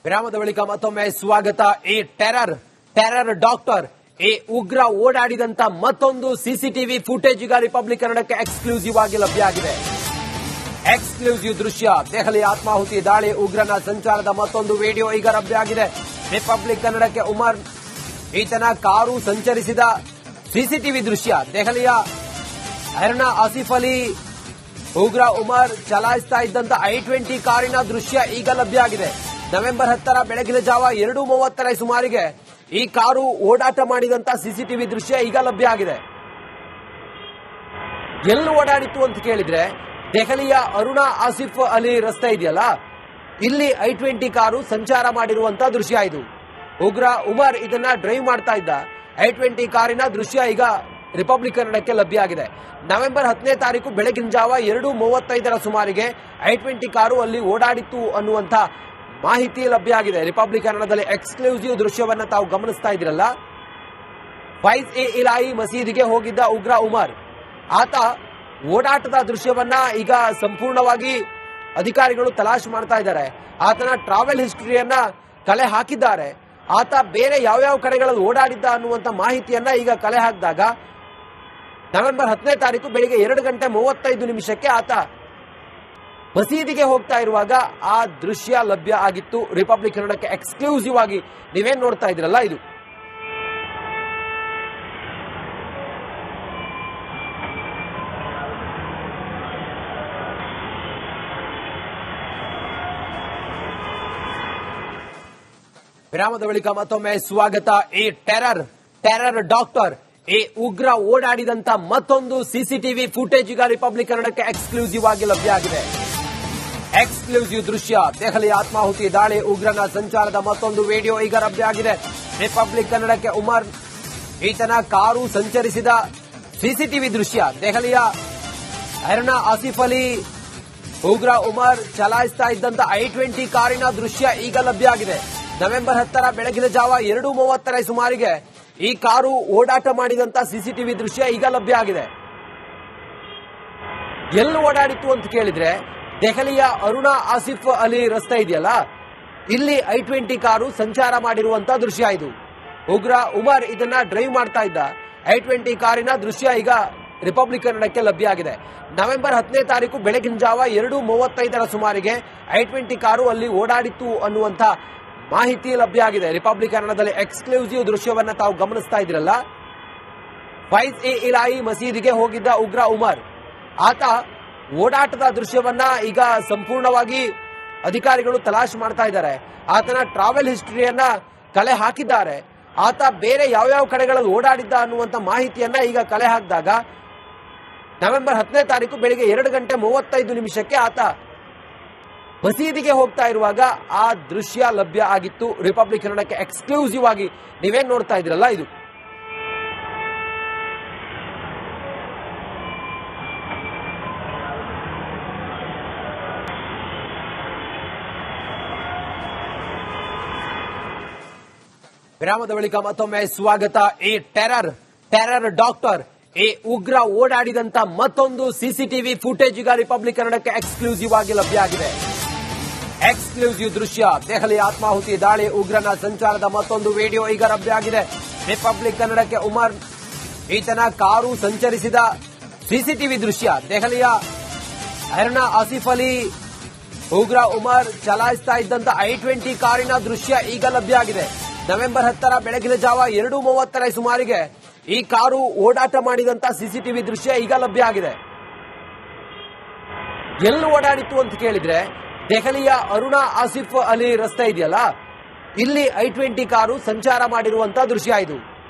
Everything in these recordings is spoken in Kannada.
ವಿರಾಮದ ಬಳಿಕ ಮತ್ತೊಮ್ಮೆ ಸ್ವಾಗತ. ಈ ಟೆರರ್ ಡಾಕ್ಟರ್ ಈ ಉಗ್ರ ಓಡಾಡಿದಂತ ಮತ್ತೊಂದು ಸಿಸಿಟಿವಿ ಫುಟೇಜ್ ಈಗ ರಿಪಬ್ಲಿಕ್ ಕನ್ನಡಕ್ಕೆ ಎಕ್ಸ್ಕ್ಲೂಸಿವ್ ಆಗಿ ಲಭ್ಯ ಆಗಿದೆ. ಎಕ್ಸ್ಕ್ಲೂಸಿವ್ ದೃಶ್ಯ, ದೆಹಲಿ ಆತ್ಮಾಹುತಿ ದಾಳಿ ಉಗ್ರನ ಸಂಚಾರದ ಮತ್ತೊಂದು ವಿಡಿಯೋ ಈಗ ಲಭ್ಯ ಆಗಿದೆ. ರಿಪಬ್ಲಿಕ್ ಕನ್ನಡಕ್ಕೆ ಉಮರ್ ಈತನ ಕಾರು ಸಂಚರಿಸಿದ ಸಿಸಿಟಿವಿ ದೃಶ್ಯ, ದೆಹಲಿಯ ಅರ್ನಾ ಆಸಿಫ್ ಅಲಿ ಉಗ್ರ ಉಮರ್ ಚಲಾಯಿಸ್ತಾ ಇದ್ದಂತ I-20 ಕಾರಿನ ದೃಶ್ಯ ಈಗ ಲಭ್ಯ ಆಗಿದೆ. ನವೆಂಬರ್ 10 ಬೆಳಗಿನ ಜಾವ 2:30 ಸುಮಾರಿಗೆ ಈ ಕಾರು ಓಡಾಟ ಮಾಡಿದಂತ ಸಿಸಿಟಿವಿ ದೃಶ್ಯ ಈಗ ಲಭ್ಯ ಆಗಿದೆ. ಎಲ್ಲಿ ಓಡಾಡಿತ್ತು ಅಂತ ಕೇಳಿದ್ರೆ ದೆಹಲಿಯ ಅರುಣಾ ಆಸಿಫ್ ಅಲಿ ರಸ್ತೆ ಇದೆಯಲ್ಲ, ಇಲ್ಲಿ I-20 ಕಾರು ಸಂಚಾರ ಮಾಡಿರುವಂತ ದೃಶ್ಯ ಇದು. ಉಗ್ರ ಉಮರ್ ಇದನ್ನ ಡ್ರೈವ್ ಮಾಡ್ತಾ ಇದ್ದ I-20 ಕಾರಿನ ದೃಶ್ಯ ಈಗ ರಿಪಬ್ಲಿಕ್ ಕನ್ನಡಕ್ಕೆ ಲಭ್ಯ ಆಗಿದೆ. ನವೆಂಬರ್ 10 ಬೆಳಗಿನ ಜಾವ 2:35 ಸುಮಾರಿಗೆ I-20 ಕಾರು ಅಲ್ಲಿ ಓಡಾಡಿತ್ತು ಅನ್ನುವಂತ ಮಾಹಿತಿ ಲಭ್ಯ ಆಗಿದೆ. ರಿಪಬ್ಲಿಕ್ ಕನ್ನಡದಲ್ಲಿ ಎಕ್ಸ್ಕ್ಲೂಸಿವ್ ದೃಶ್ಯವನ್ನ ತಾವು ಗಮನಿಸ್ತಾ ಇದ್ದೀರಲ್ಲ. ಫೈಜ್-ಎ-ಇಲಾಹಿ ಮಸೀದಿಗೆ ಹೋಗಿದ್ದ ಉಗ್ರ ಉಮರ್, ಆತ ಓಡಾಟದ ದೃಶ್ಯವನ್ನ ಈಗ ಸಂಪೂರ್ಣವಾಗಿ ಅಧಿಕಾರಿಗಳು ತಲಾಶ್ ಮಾಡ್ತಾ ಇದ್ದಾರೆ. ಆತನ ಟ್ರಾವೆಲ್ ಹಿಸ್ಟರಿಯನ್ನ ಕಲೆ ಹಾಕಿದ್ದಾರೆ. ಆತ ಬೇರೆ ಯಾವ್ಯಾವ ಕಡೆಗಳಲ್ಲಿ ಓಡಾಡಿದ್ದ ಅನ್ನುವಂತ ಮಾಹಿತಿಯನ್ನ ಈಗ ಕಲೆ ಹಾಕಿದಾಗ ನವೆಂಬರ್ 10 ಬೆಳಿಗ್ಗೆ 2:35 ಆತ ಮಸೀದಿಗೆ ಹೋಗ್ತಾ ಇರುವಾಗ ಆ ದೃಶ್ಯ ಲಭ್ಯ ಆಗಿತ್ತು. ರಿಪಬ್ಲಿಕ್ ಕನ್ನಡಕ್ಕೆ ಎಕ್ಸ್ಕ್ಲೂಸಿವ್ ಆಗಿ ನೀವೇನ್ ನೋಡ್ತಾ ಇದ್ರಲ್ಲ ಇದು. ವಿರಾಮದ ಬಳಿಕ ಮತ್ತೊಮ್ಮೆ ಸ್ವಾಗತ. ಈ ಟೆರರ್ ಡಾಕ್ಟರ್ ಈ ಉಗ್ರ ಓಡಾಡಿದಂತ ಮತ್ತೊಂದು ಸಿಸಿಟಿವಿ ಫುಟೇಜ್ ಈಗ ರಿಪಬ್ಲಿಕ್ ಕನ್ನಡಕ್ಕೆ ಎಕ್ಸ್ಕ್ಲೂಸಿವ್ ಆಗಿ ಲಭ್ಯ ಆಗಿದೆ. ಎಕ್ಸ್ಕ್ಲೂಸಿವ್ ದೃಶ್ಯ, ದೆಹಲಿ ಆತ್ಮಾಹುತಿ ದಾಳಿ ಉಗ್ರನ ಸಂಚಾರದ ಮತ್ತೊಂದು ವಿಡಿಯೋ ಈಗ ಲಭ್ಯ ಆಗಿದೆ. ರಿಪಬ್ಲಿಕ್ ಕನ್ನಡಕ್ಕೆ ಉಮರ್ ಈತನ ಕಾರು ಸಂಚರಿಸಿದ ಸಿಸಿಟಿವಿ ದೃಶ್ಯ, ದೆಹಲಿಯ ಅರ್ನಾ ಆಸಿಫ್ ಅಲಿ ಉಗ್ರ ಉಮರ್ ಚಲಾಯಿಸ್ತಾ ಇದ್ದಂತ I-20 ಕಾರಿನ ದೃಶ್ಯ ಈಗ ಲಭ್ಯ ಆಗಿದೆ. ನವೆಂಬರ್ 10 ಬೆಳಗಿನ ಜಾವ 2:30 ಸುಮಾರಿಗೆ ಈ ಕಾರು ಓಡಾಟ ಮಾಡಿದಂತ ಸಿಸಿಟಿವಿ ದೃಶ್ಯ ಈಗ ಲಭ್ಯ ಆಗಿದೆ. ಎಲ್ಲಿ ಓಡಾಡಿತ್ತು ಅಂತ ಕೇಳಿದ್ರೆ ದೆಹಲಿಯ ಅರುಣಾ ಆಸಿಫ್ ಅಲಿ ರಸ್ತೆ ಇದೆಯಲ್ಲ, ಇಲ್ಲಿ I-20 ಕಾರು ಸಂಚಾರ ಮಾಡಿರುವಂತ ದೃಶ್ಯ ಇದು. ಉಗ್ರ ಉಮರ್ ಇದನ್ನ ಡ್ರೈವ್ ಮಾಡ್ತಾ ಇದ್ದ I-20 ಕಾರಿನ ದೃಶ್ಯ ಈಗ ರಿಪಬ್ಲಿಕ್ ಕನ್ನಡಕ್ಕೆ ಲಭ್ಯ ಆಗಿದೆ. ನವೆಂಬರ್ 10 ಬೆಳಗಿನ ಜಾವ 2:35 ಸುಮಾರಿಗೆ I-20 ಕಾರು ಅಲ್ಲಿ ಓಡಾಡಿತ್ತು ಅನ್ನುವಂತ ಮಾಹಿತಿ ಲಭ್ಯ ಆಗಿದೆ. ರಿಪಬ್ಲಿಕ್ ಕನ್ನಡದಲ್ಲಿ ಎಕ್ಸ್ಕ್ಲೂಸಿವ್ ದೃಶ್ಯವನ್ನ ತಾವು ಗಮನಿಸ್ತಾ ಇದ್ದೀರಲ್ಲ. ಫೈಜ್-ಎ-ಇಲಾಹಿ ಮಸೀದಿಗೆ ಹೋಗಿದ್ದ ಉಗ್ರ ಉಮರ್, ಆತ ಓಡಾಟದ ದೃಶ್ಯವನ್ನ ಈಗ ಸಂಪೂರ್ಣವಾಗಿ ಅಧಿಕಾರಿಗಳು ತಲಾಶ್ ಮಾಡ್ತಾ ಇದ್ದಾರೆ. ಆತನ ಟ್ರಾವೆಲ್ ಹಿಸ್ಟರಿಯನ್ನ ಕಲೆ ಹಾಕಿದ್ದಾರೆ. ಆತ ಬೇರೆ ಯಾವ್ಯಾವ ಕಡೆಗಳಲ್ಲಿ ಓಡಾಡಿದ್ದ ಅನ್ನುವಂತ ಮಾಹಿತಿಯನ್ನ ಈಗ ಕಲೆ ಹಾಕಿದಾಗ ನವೆಂಬರ್ 10 ಬೆಳಿಗ್ಗೆ 2:35 ಆತ ಮಸೀದಿಗೆ ಹೋಗ್ತಾ ಇರುವಾಗ ಆ ದೃಶ್ಯ ಲಭ್ಯ ಆಗಿತ್ತು. ರಿಪಬ್ಲಿಕ್ ಕನ್ನಡಕ್ಕೆ ಎಕ್ಸ್ಕ್ಲೂಸಿವ್ ಆಗಿ ನೀವೇನ್ ನೋಡ್ತಾ ಇದ್ರಲ್ಲ ಇದು. ವಿರಾಮದ ಬಳಿಕ ಮತ್ತೊಮ್ಮೆ ಸ್ವಾಗತ. ಈ ಟೆರರ್ ಡಾಕ್ಟರ್ ಈ ಉಗ್ರ ಓಡಾಡಿದಂತ ಮತ್ತೊಂದು ಸಿಸಿಟಿವಿ ಫುಟೇಜ್ ಈಗ ರಿಪಬ್ಲಿಕ್ ಕನ್ನಡಕ್ಕೆ ಎಕ್ಸ್ಕ್ಲೂಸಿವ್ ಆಗಿ ಲಭ್ಯ ಆಗಿದೆ. ಎಕ್ಸ್ಕ್ಲೂಸಿವ್ ದೃಶ್ಯ, ದೆಹಲಿ ಆತ್ಮಾಹುತಿ ದಾಳಿ ಉಗ್ರನ ಸಂಚಾರದ ಮತ್ತೊಂದು ವಿಡಿಯೋ ಈಗ ಲಭ್ಯ ಆಗಿದೆ. ರಿಪಬ್ಲಿಕ್ ಕನ್ನಡಕ್ಕೆ ಉಮರ್ ಈತನ ಕಾರು ಸಂಚರಿಸಿದ ಸಿಸಿಟಿವಿ ದೃಶ್ಯ, ದೆಹಲಿಯ ಅರ್ನಾ ಆಸಿಫ್ ಅಲಿ ಉಗ್ರ ಉಮರ್ ಚಲಾಯಿಸ್ತಾ ಇದ್ದಂತ I-20 ಕಾರಿನ ದೃಶ್ಯ ಈಗ ಲಭ್ಯ ಆಗಿದೆ. ನವೆಂಬರ್ 10 ಬೆಳಗಿನ ಜಾವ 2:30 ಸುಮಾರಿಗೆ ಈ ಕಾರು ಓಡಾಟ ಮಾಡಿದಂತ ಸಿಸಿಟಿವಿ ದೃಶ್ಯ ಈಗ ಲಭ್ಯ ಆಗಿದೆ. ಎಲ್ಲಿ ಓಡಾಡಿತ್ತು ಅಂತ ಕೇಳಿದ್ರೆ ದೆಹಲಿಯ ಅರುಣಾ ಆಸಿಫ್ ಅಲಿ ರಸ್ತೆ ಇದೆಯಲ್ಲ, ಇಲ್ಲಿ I-20 ಕಾರು ಸಂಚಾರ ಮಾಡಿರುವಂತ ದೃಶ್ಯ ಇದು.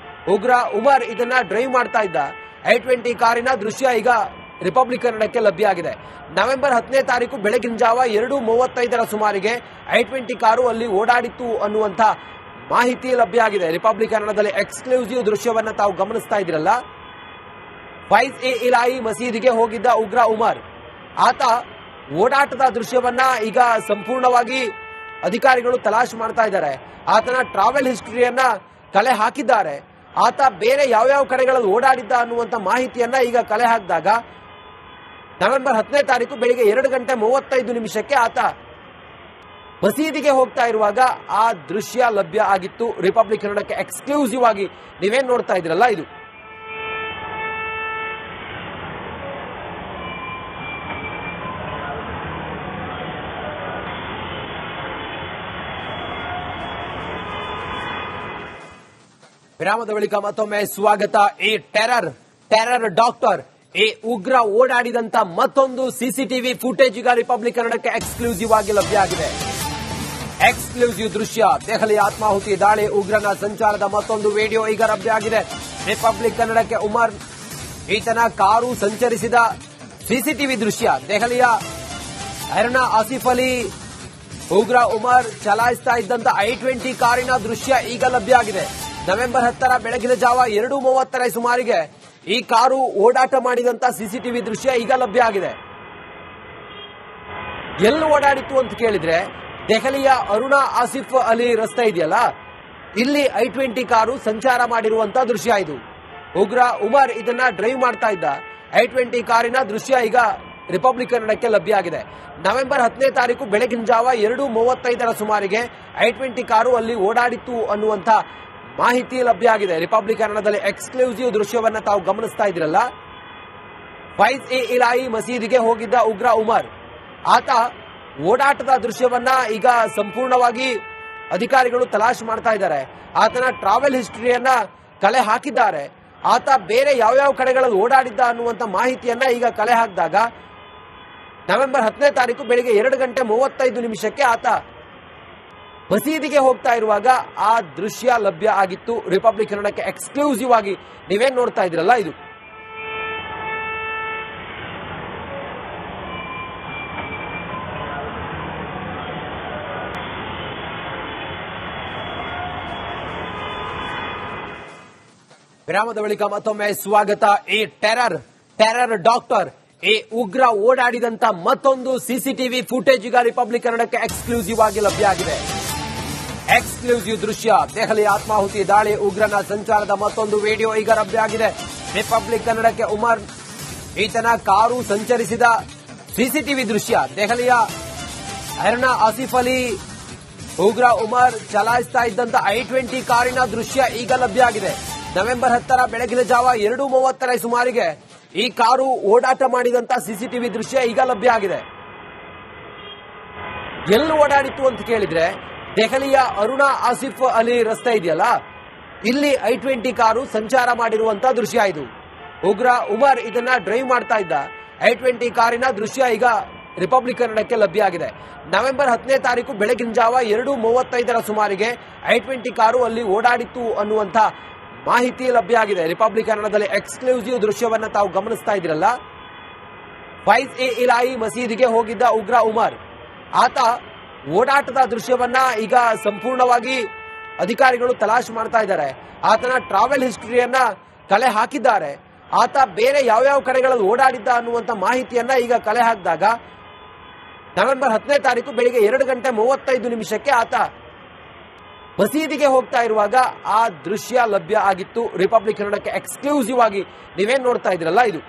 ಉಗ್ರ ಉಮರ್ ಇದನ್ನ ಡ್ರೈವ್ ಮಾಡ್ತಾ ಇದ್ದ I-20 ಕಾರಿನ ದೃಶ್ಯ ಈಗ ರಿಪಬ್ಲಿಕ್ ಕನ್ನಡಕ್ಕೆ ಲಭ್ಯ ಆಗಿದೆ. ನವೆಂಬರ್ 10 ಬೆಳಗಿನ ಜಾವ 2:35 ಸುಮಾರಿಗೆ I-20 ಕಾರು ಅಲ್ಲಿ ಓಡಾಡಿತ್ತು ಅನ್ನುವಂತ ಮಾಹಿತಿ ಲಭ್ಯ ಆಗಿದೆ. ರಿಪಬ್ಲಿಕ್ ಕನ್ನಡದಲ್ಲಿ ಎಕ್ಸ್ಕ್ಲೂಸಿವ್ ದೃಶ್ಯವನ್ನ ತಾವು ಗಮನಿಸ್ತಾ ಇದ್ದೀರಲ್ಲ. ಫೈಜ್-ಎ-ಇಲಾಹಿ ಮಸೀದಿಗೆ ಹೋಗಿದ್ದ ಉಗ್ರ ಉಮರ್, ಆತ ಓಡಾಟದ ದೃಶ್ಯವನ್ನ ಈಗ ಸಂಪೂರ್ಣವಾಗಿ ಅಧಿಕಾರಿಗಳು ತಲಾಶ್ ಮಾಡ್ತಾ ಇದ್ದಾರೆ. ಆತನ ಟ್ರಾವೆಲ್ ಹಿಸ್ಟರಿಯನ್ನ ಕಲೆ ಹಾಕಿದ್ದಾರೆ. ಆತ ಬೇರೆ ಯಾವ್ಯಾವ ಕಡೆಗಳಲ್ಲಿ ಓಡಾಡಿದ್ದ ಅನ್ನುವಂತ ಮಾಹಿತಿಯನ್ನ ಈಗ ಕಲೆ ಹಾಕಿದಾಗ ನವೆಂಬರ್ 10 ಬೆಳಿಗ್ಗೆ 2:35 ಆತ ಮಸೀದಿಗೆ ಹೋಗ್ತಾ ಇರುವಾಗ ಆ ದೃಶ್ಯ ಲಭ್ಯ ಆಗಿತ್ತು ರಿಪಬ್ಲಿಕ್ ಕನ್ನಡಕ್ಕೆ ಎಕ್ಸ್ಕ್ಲೂಸಿವ್ ಆಗಿ. ನೀವೇನ್ ನೋಡ್ತಾ ಇದ್ರಲ್ಲ ಇದು. ವಿರಾಮದ ಬಳಿಕ ಮತ್ತೊಮ್ಮೆ ಸ್ವಾಗತ. ಈ ಟೆರರ್ ಡಾಕ್ಟರ್, ಈ ಉಗ್ರ ಓಡಾಡಿದಂತ ಮತ್ತೊಂದು ಸಿಸಿಟಿವಿ ಫುಟೇಜ್ ಈಗ ರಿಪಬ್ಲಿಕ್ ಕನ್ನಡಕ್ಕೆ ಎಕ್ಸ್ಕ್ಲೂಸಿವ್ ಆಗಿ ಲಭ್ಯ ಆಗಿದೆ. ಎಕ್ಸ್ಕ್ಲೂಸಿವ್ ದೃಶ್ಯ, ದೆಹಲಿ ಆತ್ಮಾಹುತಿ ದಾಳಿ ಉಗ್ರನ ಸಂಚಾರದ ಮತ್ತೊಂದು ವಿಡಿಯೋ ಈಗ ಲಭ್ಯ ಆಗಿದೆ ರಿಪಬ್ಲಿಕ್ ಕನ್ನಡಕ್ಕೆ. ಉಮರ್ ಈತನ ಕಾರು ಸಂಚರಿಸಿದ ಸಿಸಿಟಿವಿ ದೃಶ್ಯ, ದೆಹಲಿಯ ಅರ್ನಾ ಆಸಿಫ್ ಅಲಿ ಉಗ್ರ ಉಮರ್ ಚಲಾಯಿಸ್ತಾ ಇದ್ದಂತ I-20 ಕಾರಿನ ದೃಶ್ಯ ಈಗ ಲಭ್ಯ ಆಗಿದೆ. ನವೆಂಬರ್ 10ರ ಬೆಳಗಿನ ಜಾವ 2:30ರ ಸುಮಾರಿಗೆ ಈ ಕಾರು ಓಡಾಟ ಮಾಡಿದಂತ ಸಿಸಿಟಿವಿ ದೃಶ್ಯ ಈಗ ಲಭ್ಯ ಆಗಿದೆ. ಎಲ್ಲಿ ಓಡಾಡಿತ್ತು ಅಂತ ಕೇಳಿದ್ರೆ, ದೆಹಲಿಯ ಅರುಣಾ ಆಸಿಫ್ ಅಲಿ ರಸ್ತೆ ಇದೆಯಲ್ಲ, ಇಲ್ಲಿ I-20 ಕಾರು ಸಂಚಾರ ಮಾಡಿರುವಂತ ದೃಶ್ಯ ಇದು. ಉಗ್ರ ಉಮರ್ ಇದನ್ನ ಡ್ರೈವ್ ಮಾಡ್ತಾ ಇದ್ದ I-20 ಕಾರಿನ ದೃಶ್ಯ ಈಗ ರಿಪಬ್ಲಿಕ್ ಕನ್ನಡಕ್ಕೆ ಲಭ್ಯ ಆಗಿದೆ. ನವೆಂಬರ್ 10ನೇ ತಾರೀಕು ಬೆಳಗಿನ ಜಾವ 2:35ರ ಸುಮಾರಿಗೆ I-20 ಕಾರು ಅಲ್ಲಿ ಓಡಾಡಿತ್ತು ಅನ್ನುವಂತ ಮಾಹಿತಿ ಲಭ್ಯ ಆಗಿದೆ. ರಿಪಬ್ಲಿಕ್ ಕನ್ನಡದಲ್ಲಿ ಎಕ್ಸ್ಕ್ಲೂಸಿವ್ ದೃಶ್ಯವನ್ನ ತಾವು ಗಮನಿಸ್ತಾ ಇದ್ರಲ್ಲ. ಫೈಜ್ ಎ ಇಲಾಹಿ ಮಸೀದಿಗೆ ಹೋಗಿದ್ದ ಉಗ್ರ ಉಮರ್, ಆತ ಓಡಾಟದ ದೃಶ್ಯವನ್ನ ಈಗ ಸಂಪೂರ್ಣವಾಗಿ ಅಧಿಕಾರಿಗಳು ತಲಾಶ್ ಮಾಡ್ತಾ ಇದ್ದಾರೆ. ಆತನ ಟ್ರಾವೆಲ್ ಹಿಸ್ಟರಿಯನ್ನ ಕಲೆ ಹಾಕಿದ್ದಾರೆ. ಆತ ಬೇರೆ ಯಾವ್ಯಾವ ಕಡೆಗಳಲ್ಲಿ ಓಡಾಡಿದ್ದ ಅನ್ನುವಂತ ಮಾಹಿತಿಯನ್ನ ಈಗ ಕಲೆ ಹಾಕಿದಾಗ ನವೆಂಬರ್ 10ನೇ ತಾರೀಕು ಬೆಳಿಗ್ಗೆ 2:35 ಆತ ಮಸೀದಿಗೆ ಹೋಗ್ತಾ ಇರುವಾಗ ಆ ದೃಶ್ಯ ಲಭ್ಯ ಆಗಿತ್ತು ರಿಪಬ್ಲಿಕ್ ಕನ್ನಡಕ್ಕೆ ಎಕ್ಸ್ಕ್ಲೂಸಿವ್ ಆಗಿ. ನೀವೇನ್ ನೋಡ್ತಾ ಇದ್ರಲ್ಲ ಇದು. ವಿರಾಮದ ಬಳಿಕ ಮತ್ತೊಮ್ಮೆ ಸ್ವಾಗತ. ಈ ಟೆರರ್ ಡಾಕ್ಟರ್, ಈ ಉಗ್ರ ಓಡಾಡಿದಂತ ಮತ್ತೊಂದು ಸಿಸಿಟಿವಿ ಫುಟೇಜ್ ಈಗ ರಿಪಬ್ಲಿಕ್ ಕನ್ನಡಕ್ಕೆ ಎಕ್ಸ್ಕ್ಲೂಸಿವ್ ಆಗಿ ಲಭ್ಯ ಆಗಿದೆ. ಎಕ್ಸ್ಕ್ಲೂಸಿವ್ ದೃಶ್ಯ, ದೆಹಲಿ ಆತ್ಮಾಹುತಿ ದಾಳಿ ಉಗ್ರನ ಸಂಚಾರದ ಮತ್ತೊಂದು ವಿಡಿಯೋ ಈಗ ಲಭ್ಯ ಆಗಿದೆ ರಿಪಬ್ಲಿಕ್ ಕನ್ನಡಕ್ಕೆ. ಉಮರ್ ಈತನ ಕಾರು ಸಂಚರಿಸಿದ ಸಿಸಿಟಿವಿ ದೃಶ್ಯ, ದೆಹಲಿಯ ಅರ್ನಾ ಆಸಿಫ್ ಅಲಿ ಉಗ್ರ ಉಮರ್ ಚಲಾಯಿಸ್ತಾ ಇದ್ದಂತ I-20 ಕಾರಿನ ದೃಶ್ಯ ಈಗ ಲಭ್ಯ ಆಗಿದೆ. ನವೆಂಬರ್ 10ರ ಬೆಳಗಿನ ಜಾವ 2:30ರ ಸುಮಾರಿಗೆ ಈ ಕಾರು ಓಡಾಟ ಮಾಡಿದಂತ ಸಿಸಿಟಿವಿ ದೃಶ್ಯ ಈಗ ಲಭ್ಯ ಆಗಿದೆ. ಎಲ್ಲಿ ಓಡಾಡಿತ್ತು ಅಂತ ಕೇಳಿದ್ರೆ, ದೆಹಲಿಯ ಅರುಣಾ ಆಸಿಫ್ ಅಲಿ ರಸ್ತೆ ಇದೆಯಲ್ಲ, ಇಲ್ಲಿ I-20 ಕಾರು ಸಂಚಾರ ಮಾಡಿರುವಂತ ದೃಶ್ಯ ಇದು. ಉಗ್ರ ಉಮರ್ ಇದನ್ನ ಡ್ರೈವ್ ಮಾಡ್ತಾ ಇದ್ದ I-20 ಕಾರಿನ ದೃಶ್ಯ ಈಗ ರಿಪಬ್ಲಿಕ್ ಕನ್ನಡಕ್ಕೆ ಲಭ್ಯ ಆಗಿದೆ. ನವೆಂಬರ್ 10ನೇ ತಾರೀಕು ಬೆಳಗಿನ ಜಾವ 2:35ರ ಸುಮಾರಿಗೆ I-20 ಕಾರು ಅಲ್ಲಿ ಓಡಾಡಿತ್ತು ಅನ್ನುವಂತ ಮಾಹಿತಿ ಲಭ್ಯ ಆಗಿದೆ. ರಿಪಬ್ಲಿಕ್ ಕನ್ನಡದಲ್ಲಿ ಎಕ್ಸ್ಕ್ಲೂಸಿವ್ ದೃಶ್ಯವನ್ನ ತಾವು ಗಮನಿಸ್ತಾ ಇದ್ರಲ್ಲ. ಫೈಜ್ ಎ ಇಲಾಹಿ ಮಸೀದಿಗೆ ಹೋಗಿದ್ದ ಉಗ್ರ ಉಮರ್, ಆತ ಓಡಾಟದ ದೃಶ್ಯವನ್ನ ಈಗ ಸಂಪೂರ್ಣವಾಗಿ ಅಧಿಕಾರಿಗಳು ತಲಾಶ್ ಮಾಡ್ತಾ ಇದ್ದಾರೆ. ಆತನ ಟ್ರಾವೆಲ್ ಹಿಸ್ಟರಿಯನ್ನ ಕಲೆ ಹಾಕಿದ್ದಾರೆ. ಆತ ಬೇರೆ ಯಾವ್ಯಾವ ಕಡೆಗಳಲ್ಲಿ ಓಡಾಡಿದ್ದ ಅನ್ನುವಂತ ಮಾಹಿತಿಯನ್ನ ಈಗ ಕಲೆ ಹಾಕಿದಾಗ ನವೆಂಬರ್ 10ನೇ ತಾರೀಕು ಬೆಳಿಗ್ಗೆ 2:35 ಆತ ಮಸೀದಿಗೆ ಹೋಗ್ತಾ ಇರುವಾಗ ಆ ದೃಶ್ಯ ಲಭ್ಯ ಆಗಿತ್ತು ರಿಪಬ್ಲಿಕ್ ಕನ್ನಡಕ್ಕೆ ಎಕ್ಸ್ಕ್ಲೂಸಿವ್ ಆಗಿ. ನೀವೇನ್ ನೋಡ್ತಾ ಇದ್ರಲ್ಲ ಇದು.